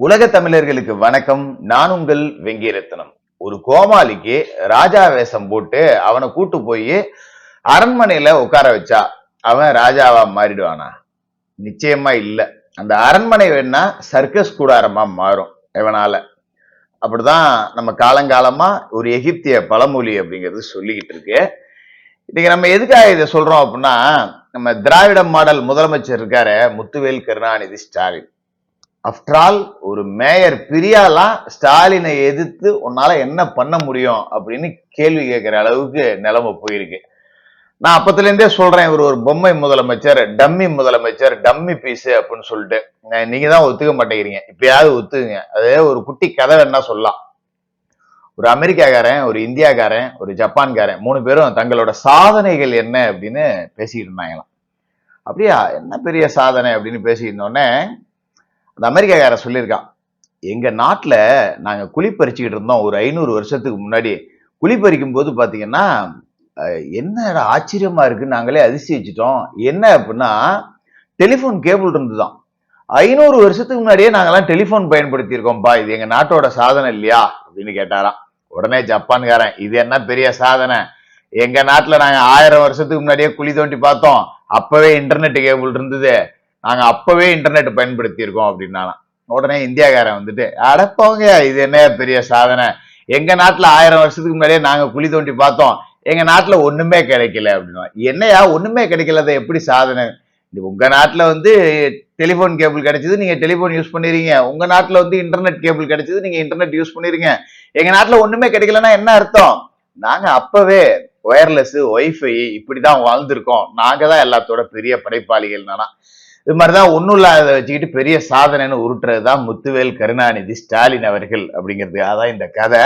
உலக தமிழர்களுக்கு வணக்கம். நான் உங்கள் வெங்கிரத்னம். ஒரு கோமாளிக்கு ராஜா வேஷம் போட்டு அவனை கூட்டு போய் அரண்மனையில உட்கார வச்சா அவன் ராஜாவா மாறிடுவானா? நிச்சயமா இல்ல. அந்த அரண்மனை வேணா சர்க்கஸ் கூடாரமா மாறும் இவனால. அப்படிதான் நம்ம காலங்காலமா ஒரு எகிப்திய பழமொழி அப்படிங்கிறது சொல்லிக்கிட்டு இருக்கு. இன்னைக்கு நம்ம எதுக்காக இதை சொல்றோம் அப்படின்னா, நம்ம திராவிட மாடல் முதலமைச்சர் இருக்காரு முத்துவேல் கருணாநிதி ஸ்டாலின். ஆஃப்டர் ஆல் ஒரு மேயர் பிரியாலாம் ஸ்டாலினை எதிர்த்து உன்னால என்ன பண்ண முடியும் அப்படின்னு கேள்வி கேட்கிற அளவுக்கு நிலைமை போயிருக்கு. நான் அப்பத்துல இருந்தே சொல்றேன், இவர் ஒரு பொம்மை முதலமைச்சர், டம்மி முதலமைச்சர், டம்மி பீஸ் அப்படின்னு சொல்லிட்டு. நீங்க தான் ஒத்துக்க மாட்டேங்கிறீங்க. இப்பயாவது ஒத்துக்குங்க. அதே ஒரு குட்டி கதை வேணா சொல்லலாம். ஒரு அமெரிக்காக்காரன், ஒரு இந்தியாக்காரன், ஒரு ஜப்பான்காரன் 3 பேரும் தங்களோட சாதனைகள் என்ன அப்படின்னு பேசிக்கிட்டு இருந்தாங்களாம். அப்படியா, என்ன பெரிய சாதனை அப்படின்னு பேசிக்கிட்டு இருந்தோடனே அந்த அமெரிக்காக்காரன் சொல்லியிருக்கான், எங்க நாட்டுல நாங்க குழி பறிச்சுக்கிட்டு இருந்தோம் ஒரு 500 வருஷத்துக்கு முன்னாடி. குழி பறிக்கும் போது பாத்தீங்கன்னா என்ன ஆச்சரியமா இருக்கு, நாங்களே அதிசயிச்சிட்டோம். என்ன அப்படின்னா டெலிபோன் கேபிள் இருந்துதான். 500 வருஷத்துக்கு முன்னாடியே நாங்கெல்லாம் டெலிபோன் பயன்படுத்தி இருக்கோம்பா, இது எங்க நாட்டோட சாதனை இல்லையா அப்படின்னு கேட்டாராம். உடனே ஜப்பான்காரன், இது என்ன பெரிய சாதனை, எங்க நாட்டுல நாங்க 1000 வருஷத்துக்கு முன்னாடியே குழி தோண்டி பார்த்தோம், அப்பவே இன்டர்நெட் கேபிள் இருந்தது, நாங்க அப்பவே இன்டர்நெட் பயன்படுத்தி இருக்கோம் அப்படின்னா. உடனே இந்தியாக்காரன் வந்துட்டு, அடப்போங்க இது என்ன பெரிய சாதனை, எங்க நாட்டுல 1000 வருஷத்துக்கு முன்னாடியே நாங்க குழி தோண்டி பார்த்தோம், எங்க நாட்டுல ஒண்ணுமே கிடைக்கல அப்படின்னா. என்னையா ஒண்ணுமே கிடைக்கலத எப்படி சாதனை? உங்க நாட்டுல வந்து டெலிபோன் கேபிள் கிடைச்சது, நீங்க டெலிபோன் யூஸ் பண்ணிருக்கீங்க. உங்க நாட்டுல வந்து இன்டர்நெட் கேபிள் கிடைச்சது, நீங்க இன்டர்நெட் யூஸ் பண்ணிருக்கீங்க. எங்க நாட்டுல ஒண்ணுமே கிடைக்கலன்னா என்ன அர்த்தம்? நாங்க அப்பவே ஒயர்லெஸ், ஒய்ஃபை இப்படிதான் வாழ்ந்திருக்கோம், நாங்க தான் எல்லாத்தோட பெரிய படைப்பாளிகள். நானா இது மாதிரிதான் ஒண்ணும் இல்லாத வச்சுக்கிட்டு பெரிய சாதனைன்னு உருட்டுறதுதான் முத்துவேல் கருணாநிதி ஸ்டாலின் அவர்கள் அப்படிங்கிறது. அதான் இந்த கதை.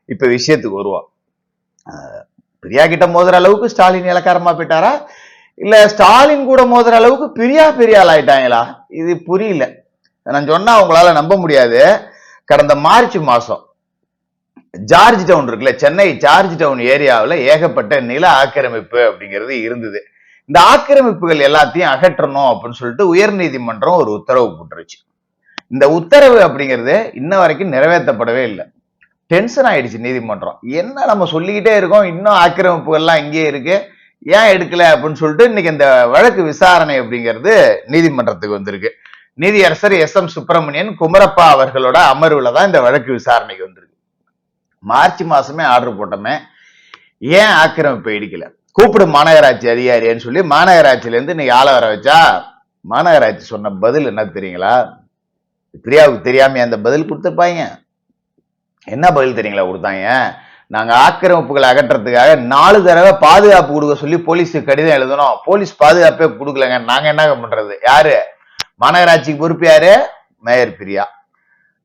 இப்ப விஷயத்துக்கு வருவோம். பிரியா கிட்ட மோதுற அளவுக்கு ஸ்டாலின் இலக்காரமா போயிட்டாரா, இல்ல ஸ்டாலின் கூட மோதுற அளவுக்கு பிரியா பெரிய ஆள் ஆயிட்டாங்களா? இது புரியல. நான் சொன்னா உங்களால நம்ப முடியாது. கடந்த மார்ச் மாசம் ஜார்ஜ் டவுன் இருக்குல்ல, சென்னை ஜார்ஜ் டவுன் ஏரியாவில் ஏகப்பட்ட நில ஆக்கிரமிப்பு அப்படிங்கிறது இருந்தது. இந்த ஆக்கிரமிப்புகள் எல்லாத்தையும் அகற்றணும் அப்படின்னு சொல்லிட்டு உயர் நீதிமன்றம் ஒரு உத்தரவு போட்டுருச்சு. இந்த உத்தரவு அப்படிங்கிறது இன்ன வரைக்கும் நிறைவேற்றப்படவே இல்லை. டென்ஷன் ஆயிடுச்சு நீதிமன்றம். என்ன நம்ம சொல்லிக்கிட்டே இருக்கோம், இன்னும் ஆக்கிரமிப்புகள்லாம் இங்கே இருக்கு, ஏன் எடுக்கல அப்படின்னு சொல்லிட்டு இன்னைக்கு இந்த வழக்கு விசாரணை அப்படிங்கிறது நீதிமன்றத்துக்கு வந்திருக்கு. நீதியரசர் SM சுப்பிரமணியன் குமரப்பா அவர்களோட அமர்வுல தான் இந்த வழக்கு விசாரணைக்கு வந்திருக்கு. மார்ச் மாசமே ஆர்டர் போட்டோமே, ஏன் ஆக்கிரமிப்பை இடிக்கல, கூப்பிடு மாநகராட்சி அதிகாரின்னு சொல்லி மாநகராட்சியில இருந்து இன்னைக்கு ஆள வர வச்சா, மாநகராட்சி சொன்ன பதில் என்ன தெரியுங்களா? பிரியாவுக்கு தெரியாம அந்த பதில் கொடுத்துருப்பாங்க. என்ன பதில் தெரியுங்களா கொடுத்தாங்க? நாங்க ஆக்கிரமிப்புகளை அகற்றத்துக்காக 4 தடவை பாதுகாப்பு கொடுக்க சொல்லி போலீஸுக்கு கடிதம் எழுதணும், போலீஸ் பாதுகாப்பே கொடுக்கலங்க, நாங்க என்ன பண்றது? யாரு மாநகராட்சிக்கு பொறுப்பு? யாரு? மேயர் பிரியா.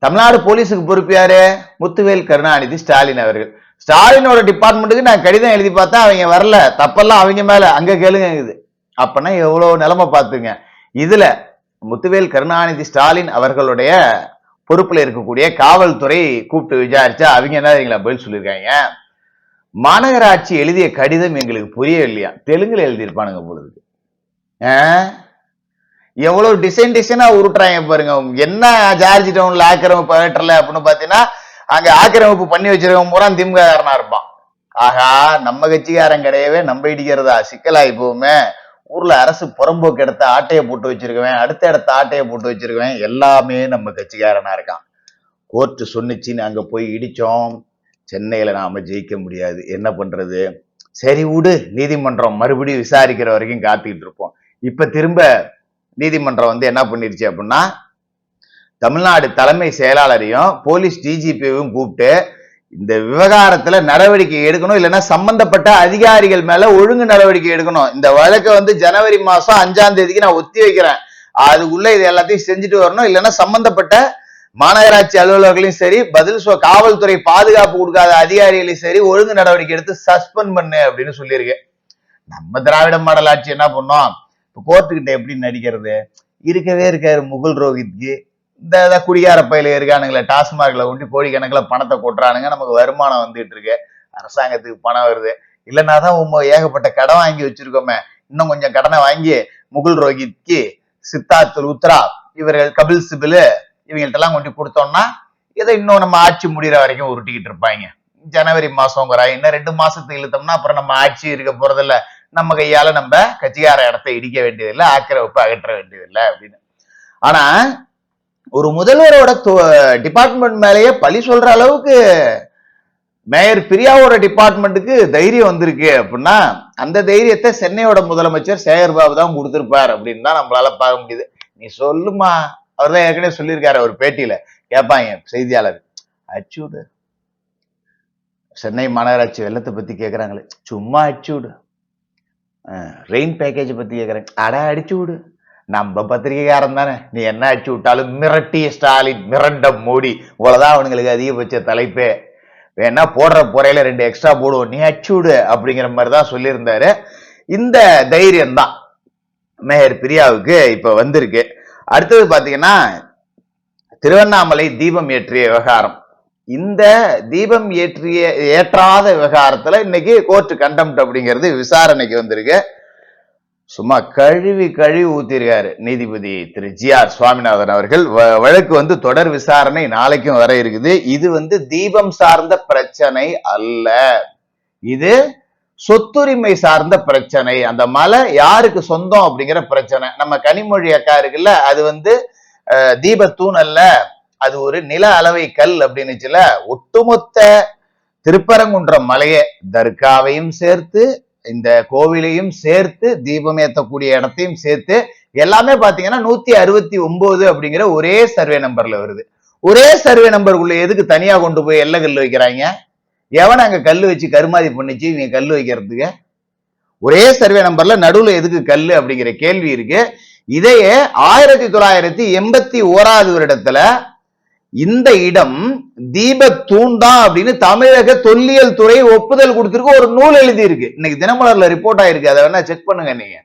தமிழ்நாடு போலீஸுக்கு பொறுப்பு யாரு? முத்துவேல் கருணாநிதி ஸ்டாலின் அவர்கள். ஸ்டாலினோட டிபார்ட்மெண்ட்டுக்கு நான் கடிதம் எழுதி பார்த்தா அவங்க வரல, தப்பெல்லாம் அவங்க மேல, அங்க கேளுங்க. அப்பனா எவ்வளவு நிலைமை பார்த்துங்க. இதுல முத்துவேல் கருணாநிதி ஸ்டாலின் அவர்களுடைய பொறுப்புல இருக்கக்கூடிய காவல்துறை கூப்பிட்டு விசாரிச்சா அவங்க என்ன பதில் சொல்லியிருக்காங்க? மாநகராட்சி எழுதிய கடிதம் எங்களுக்கு புரியவில்லையா, தெலுங்குல எழுதியிருப்பானுங்க பொழுது. எவ்வளவு டிசைனா உருட்டுறாங்க பாருங்க. என்ன ஜார்ஜ் டவுன்ல ஆக்கிரமிப்பு அகற்றல அப்படின்னு பாத்தீங்கன்னா, அங்க ஆக்கிரமிப்பு பண்ணி வச்சிருக்கவங்க பூரா திமுக காரனா இருப்பான். ஆகா, நம்ம கட்சிக்காரன் கிடையவே நம்ம இடிக்கிறதா சிக்கலாகி போகுமே. ஊர்ல அரசு புறம்போக்கு இடத்த ஆட்டையை போட்டு வச்சிருக்குவேன், அடுத்த இடத்த ஆட்டையை போட்டு வச்சிருக்குவேன், எல்லாமே நம்ம கட்சிக்காரனா இருக்கான். கோர்ட்டு சொன்னிச்சின்னு அங்க போய் இடிச்சோம். சென்னையில நாம ஜெயிக்க முடியாது, என்ன பண்றது? சரி விடு, நீதிமன்றம் மறுபடியும் விசாரிக்கிற வரைக்கும் காத்துக்கிட்டு இருப்போம். இப்ப திரும்ப நீதிமன்றம் வந்து என்ன பண்ணிருச்சு அப்படின்னா, தமிழ்நாடு தலைமை செயலாளரையும் போலீஸ் டிஜிபியும் கூப்பிட்டு இந்த விவகாரத்துல நடவடிக்கை எடுக்கணும், இல்லைன்னா சம்பந்தப்பட்ட அதிகாரிகள் மேல ஒழுங்கு நடவடிக்கை எடுக்கணும். இந்த வழக்கை வந்து ஜனவரி மாசம் 5ஆம் தேதிக்கு நான் ஒத்தி வைக்கிறேன், அதுக்குள்ள இது எல்லாத்தையும் செஞ்சுட்டு வரணும், இல்லைன்னா சம்பந்தப்பட்ட மாநகராட்சி அலுவலர்களையும் சரி, பதில் காவல்துறை பாதுகாப்பு கொடுக்காத அதிகாரிகளையும் சரி ஒழுங்கு நடவடிக்கை எடுத்து சஸ்பெண்ட் பண்ணு அப்படின்னு சொல்லியிருக்கு. நம்ம திராவிட மாடல் ஆட்சி என்ன பண்ணோம், கோர்ட்டுக்கிட்ட எப்படி நடிக்கிறது? இருக்கவே இருக்காரு முகுல் ரோஹித்க்கு. இந்த குடிகார பயில இருக்கானுங்களே, டாஸ்மாக்ல ஒண்டி கோடிக்கணக்கில் பணத்தை கொட்டுறானுங்க, நமக்கு வருமானம் வந்துட்டு இருக்கு, அரசாங்கத்துக்கு பணம் வருது. இல்லைன்னா தான் ஏகப்பட்ட கடன் வாங்கி வச்சிருக்கோமே, இன்னும் கொஞ்சம் கடனை வாங்கி முகுல் ரோஹித்க்கு, சித்தார்த் லுத்ரா, இவர்கள் கபில் சிபில், இவங்கள்ட்ட எல்லாம் கொண்டு கொடுத்தோம்னா இதை இன்னும் நம்ம ஆட்சி முடிகிற வரைக்கும் உருட்டிக்கிட்டு இருப்பாங்க. ஜனவரி மாசங்கிறாங்க, இன்னும் 2 மாசத்துக்கு இழுத்தோம்னா அப்புறம் நம்ம ஆட்சி இருக்க போறதில்ல, நம்ம கையால நம்ம கட்சிக்கார இடத்தை இடிக்க வேண்டியதில்லை, ஆக்கிரமிப்பு அகற்ற வேண்டியதில்லை அப்படின்னு. ஆனா ஒரு முதல்வரோட டிபார்ட்மெண்ட் மேலேயே பழி சொல்ற அளவுக்கு மேயர் பிரியாவோட டிபார்ட்மெண்ட்டுக்கு தைரியம் வந்திருக்கு அப்படின்னா அந்த தைரியத்தை சென்னையோட முதலமைச்சர் சேகர்பாபு தான் கொடுத்திருப்பார் அப்படின்னு தான் நம்மளால பார்க்க முடியுது. நீ சொல்லுமா, அவர் தான் ஏற்கனவே சொல்லியிருக்காரு ஒரு பேட்டியில, கேட்பாங்க செய்தியாளர், அச்சுடு சென்னை மாநகராட்சி வெள்ளத்தை பத்தி கேட்கறாங்களே, சும்மா அடிச்சு விடு. ரெயின் பேக்கேஜ் பத்தி கேட்கறாங்க, அடிச்சு விடு. நம்ம பத்திரிகைக்காரன் தானே, நீ என்ன அடிச்சு விட்டாலும் மிரட்டிய ஸ்டாலின், மிரண்ட மோடி, இவ்வளவுதான் அவனுங்களுக்கு அதிகபட்ச தலைப்பே. வேணா போடுற பொறையில 2 எக்ஸ்ட்ரா போடுவோம், நீ அடிச்சு விடு அப்படிங்கிற மாதிரிதான் சொல்லியிருந்தாரு. இந்த தைரியம் தான் மேயர் பிரியாவுக்கு இப்ப வந்திருக்கு. அடுத்தது பாத்தீங்கன்னா திருவண்ணாமலை தீபம் ஏற்றிய விவகாரம். இந்த தீபம் ஏற்றாத விவகாரத்துல இன்னைக்கு கோர்ட் கண்டெம்ட் அப்படிங்கிறது விசாரணைக்கு வந்திருக்கு. சும்மா கழுவி ஊத்திருக்காரு நீதிபதி திரு GR சுவாமிநாதன் அவர்கள். வழக்கு தொடர் விசாரணை நாளைக்கும் வர இருக்குது. இது தீபம் சார்ந்த பிரச்சனை அல்ல, இது சொத்துரிமை சார்ந்த பிரச்சனை. அந்த மலை யாருக்கு சொந்தம் அப்படிங்கிற பிரச்சனை. நம்ம கனிமொழி அக்கா இருக்குல்ல, அது தீபத்தூண் அல்ல, அது ஒரு நில அளவை கல் அப்படின்னுச்சுல. ஒட்டுமொத்த திருப்பரங்குன்றம் மலையை, தர்காவையும் சேர்த்து இந்த கோவிலையும் சேர்த்து தீபம் ஏற்றக்கூடிய இடத்தையும் சேர்த்து எல்லாமே பாத்தீங்கன்னா 169 அப்படிங்கிற ஒரே சர்வே நம்பர்ல வருது. ஒரே சர்வே நம்பருக்குள்ள எதுக்கு தனியா கொண்டு போய் எல்லை கல் வைக்கிறாங்க? எவன் அங்க கல் வச்சு கருமாதி பண்ணிச்சு இவங்க கல் வைக்கிறதுக்கு? ஒரே சர்வே நம்பர்ல நடுவுல எதுக்கு கல்லு அப்படிங்கிற கேள்வி இருக்கு. இதையே 1981 வருடத்துல இந்த இடம் தீபத்தூண் தான் அப்படின்னு தமிழக தொல்லியல் துறை ஒப்புதல் கொடுத்திருக்கு, ஒரு நூல் எழுதி இருக்கு. இன்னைக்கு தினமலர்ல ரிப்போர்ட் ஆயிருக்கு, அதை வேணா செக் பண்ணுங்க நீங்க.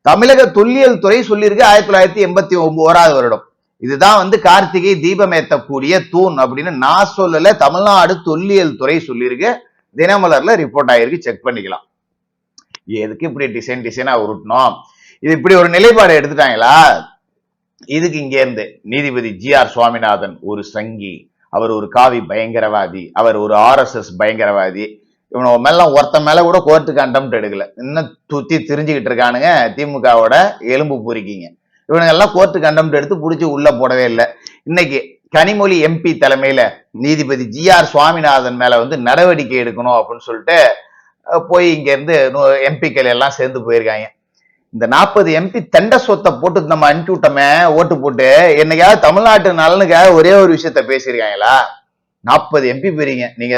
தமிழக தொல்லியல் துறை சொல்லியிருக்கு 1981 வருடம் இதுதான் கார்த்திகை தீபம் ஏற்றக்கூடிய தூண் அப்படின்னு நான் சொல்லல, தமிழ்நாடு தொல்லியல் துறை சொல்லியிருக்கு. தினமலர்ல ரிப்போர்ட் ஆயிருக்கு, செக் பண்ணிக்கலாம். எதுக்கு இப்படி டிசைனா உருட்டணும்? இது இப்படி ஒரு நிலைப்பாடு எடுத்துட்டாங்களா? இதுக்கு இங்க இருந்து நீதிபதி GR சுவாமிநாதன் ஒரு சங்கி, அவர் ஒரு காவி பயங்கரவாதி, அவர் ஒரு RSS பயங்கரவாதி, இவனை மேல ஒருத்த மேல கூட கோர்ட்டு கண்டெம்ட் எடுக்கல, இன்னும் துத்தி திரிஞ்சுக்கிட்டு இருக்கானுங்க திமுகவோட எலும்பு பொறிக்கிங்க. இவனுங்க எல்லாம் கோர்ட்டு கண்டெம்ட் எடுத்து புடிச்சு உள்ள போடவே இல்லை. இன்னைக்கு கனிமொழி MP தலைமையில நீதிபதி GR சுவாமிநாதன் மேல நடவடிக்கை எடுக்கணும் அப்படின்னு சொல்லிட்டு போய் இங்க இருந்து MPக்கள் எல்லாம் சேர்ந்து போயிருக்காங்க. இந்த 40 MP தண்ட சொத்தை போட்டு நம்ம அனுப்பி விட்டோமே ஓட்டு போட்டு, என்னைக்காவது தமிழ்நாட்டு நலனுக்காக ஒரே ஒரு விஷயத்த பேசியிருக்காங்களா? 40 MP பெறீங்க, நீங்க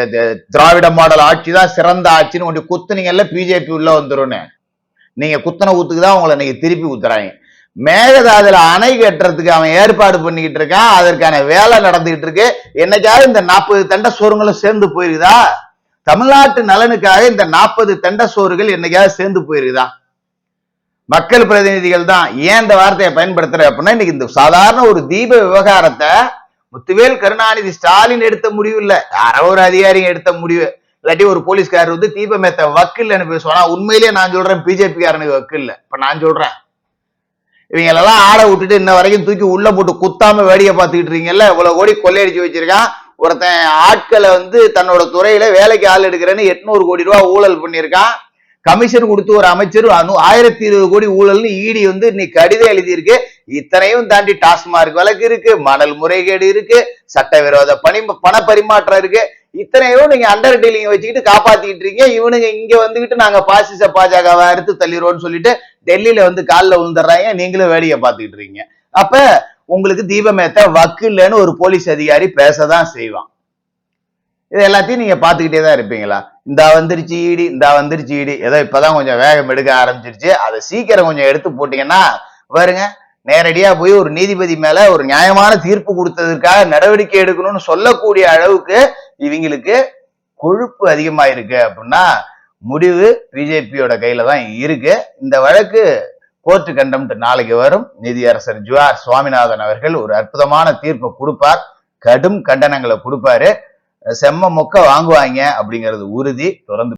திராவிட மாடல் ஆட்சி தான் சிறந்த ஆட்சின்னு கொஞ்சம் குத்துனீங்கல்ல, BJP உள்ள வந்துருன்னு. நீங்க குத்தன ஊத்துக்குதான் உங்களை இன்னைக்கு திருப்பி ஊத்துறாங்க. மேகதாதுல அணை கட்டுறதுக்கு அவன் ஏற்பாடு பண்ணிக்கிட்டு இருக்கான், அதற்கான வேலை நடந்துகிட்டு இருக்கு. என்னைக்காவது இந்த 40 தண்ட சோறுங்களும் சேர்ந்து போயிருக்குதா? தமிழ்நாட்டு நலனுக்காக இந்த 40 தண்ட சோறுகள் என்னைக்காவது சேர்ந்து போயிருக்குதா? மக்கள் பிரதிநிதிகள் தான். ஏன் இந்த வார்த்தையை பயன்படுத்துற அப்படின்னா, இன்னைக்கு இந்த சாதாரண ஒரு தீப விவகாரத்தை முத்துவேல் கருணாநிதி ஸ்டாலின் எடுத்த முடிவு இல்ல, யாரோ ஒரு அதிகாரிங்க எடுத்த முடிவு. இல்லாட்டி ஒரு போலீஸ்காரர் தீபம் ஏத்த வக்கு இல்லைன்னு பேசுவானா? உண்மையிலேயே நான் சொல்றேன், BJP காரனுக்கு வக்கு இல்ல. இப்ப நான் சொல்றேன், இவங்க எல்லாம் ஆட விட்டுட்டு இன்ன வரைக்கும் தூக்கி உள்ள போட்டு குத்தாம வேடிக்கை பார்த்துக்கிட்டு இருக்கீங்கல்ல. இவ்வளவு கோடி கொள்ளையடிச்சு வச்சிருக்கான் ஒருத்தன். ஆட்களை தன்னோட துறையில வேலைக்கு ஆள் எடுக்கிறேன்னு 800 கோடி ரூபாய் ஊழல் பண்ணியிருக்கான். கமிஷன் கொடுத்து ஒரு அமைச்சர் 1020 கோடி ஊழல்னு ED இன்னைக்கு கடிதம் எழுதியிருக்கு. இத்தனையும் தாண்டி டாஸ்மார்க் வழக்கு இருக்கு, மணல் முறைகேடு இருக்கு, சட்டவிரோத பண பரிமாற்றம் இருக்கு. இத்தனையும் நீங்க அண்டர் டீலிங் வச்சுக்கிட்டு காப்பாத்திக்கிட்டு இருக்கீங்க. இவனுங்க இங்க நாங்க பாசிச பாஜகவை அறுத்து தள்ளிடுவோம்னு சொல்லிட்டு டெல்லியில காலில் விழுந்துடுறாங்க, நீங்களும் வேடிக்கை பார்த்துக்கிட்டு இருக்கீங்க. அப்ப உங்களுக்கு தீபமேத்த வக்கு இல்லைன்னு ஒரு போலீஸ் அதிகாரி பேசதான் செய்வான். இது எல்லாத்தையும் நீங்க பாத்துக்கிட்டே தான் இருப்பீங்களா? இந்த வந்துருச்சு ஈடி, ஏதோ இப்பதான் கொஞ்சம் வேகம் எடுக்க ஆரம்பிச்சிருச்சு, அதை சீக்கிரம் கொஞ்சம் எடுத்து போட்டீங்கன்னா பாருங்க, நேரடியா போய் ஒரு நீதிபதி மேல ஒரு நியாயமான தீர்ப்பு கொடுத்ததற்காக நடவடிக்கை எடுக்கணும்னு சொல்லக்கூடிய அளவுக்கு இவங்களுக்கு கொழுப்பு அதிகமா இருக்கு அப்படின்னா முடிவு BJPயோட கையில தான் இருக்கு. இந்த வழக்கு கோர்ட்டு கண்டெம்ட் நாளைக்கு வரும். நீதியரசர் GR சுவாமிநாதன் அவர்கள் ஒரு அற்புதமான தீர்ப்பை கொடுப்பார், கடும் கண்டனங்களை கொடுப்பாரு, செம்ம மொக்க வாங்குவாங்க அப்படிங்கிறது உறுதி. தொடர்ந்து